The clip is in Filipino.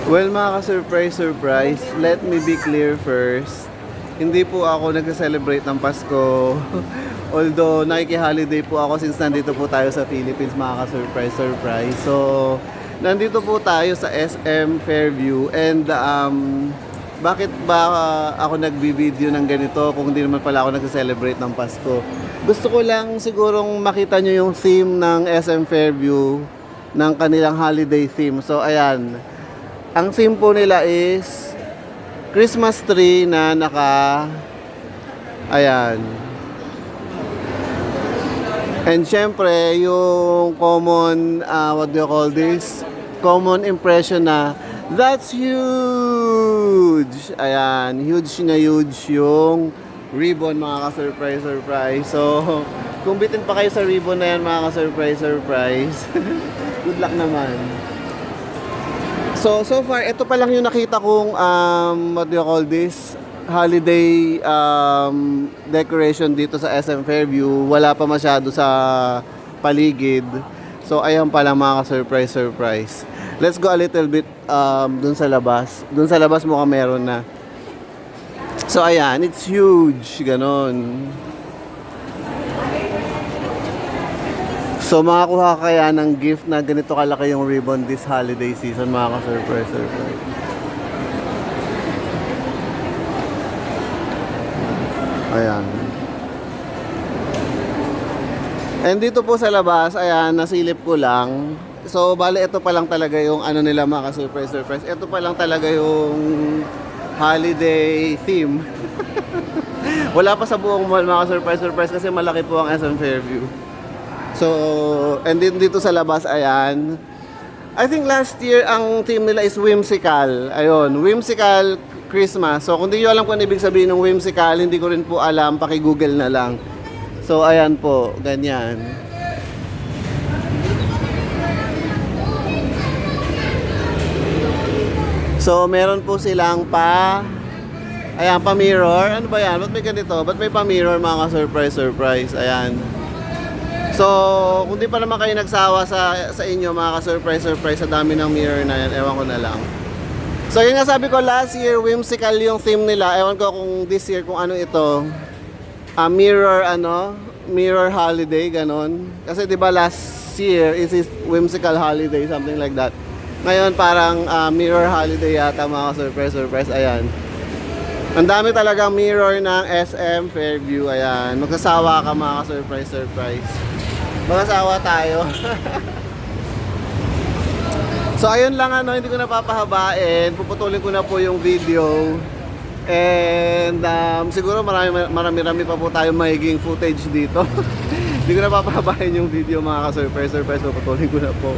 Well, mga ka-surprise, let me be clear first. Hindi po ako nag-celebrate ng Pasko. Although, nakiki-holiday po ako since nandito po tayo sa Philippines, mga ka-surprise. So, nandito po tayo sa SM Fairview. And, bakit ba ako nagbi-video ng ganito kung hindi naman pala ako nag-celebrate ng Pasko? Gusto ko lang sigurong makita nyo yung theme ng SM Fairview ng kanilang holiday theme. So, ayan. Ang theme po nila is Christmas tree na ayan. And syempre, yung common, what do you call this? Common impression na, that's huge! Ayan, huge yung ribbon, mga ka-surprise. So, kung bitin pa kayo sa ribbon na yan, mga ka-surprise. Good luck naman. So far, ito pa lang yung nakita kong, what do you call this? Holiday decoration dito sa SM Fairview. Wala pa masyado sa paligid. So, ayan pala mga ka-surprise. Let's go a little bit dun sa labas. Dun sa labas mukhang meron na. So, ayan. It's huge. Ganon. So, makakuha kaya ng gift na ganito kalaki yung ribbon this holiday season, mga ka-surprise. Ayan. And dito po sa labas, ayan, nasilip ko lang. So, bale, ito pa lang talaga yung ano nila, mga ka-surprise. Ito pa lang talaga yung holiday theme. Wala pa sa buong mall, mga ka-surprise kasi malaki po ang SM Fairview. So, and then dito sa labas, ayan. I think last year, ang theme nila is whimsical. Ayun, whimsical Christmas. So, kung di nyo alam kung ano ibig sabihin ng whimsical, hindi ko rin po alam, paki-google na lang. So, ayan po, ganyan. So, meron po silang ayan, pa-mirror. Ano ba yan? Ba't may ganito? Ba't may pa-mirror, mga ka-surprise? Ayan. So, kung di pa naman kayo nagsawa sa inyo, mga ka-surprise, sa dami ng mirror na yan, ewan ko na lang. So, yun nga sabi ko, last year, whimsical yung theme nila. Ewan ko kung this year, kung ano ito. Mirror holiday, ganon. Kasi di ba last year, is whimsical holiday, something like that. Ngayon, parang mirror holiday yata, mga ka-surprise, ayan. Ang dami talagang mirror ng SM Fairview, ayan. Magsasawa ka, mga ka-surprise. Magsasawa tayo. So ayun lang, hindi ko na papahabain. Puputulin ko na po yung video. And siguro marami pa po tayong magiging footage dito. Hindi ko na papahabain yung video, mga ka-surprise. Puputulin ko na po.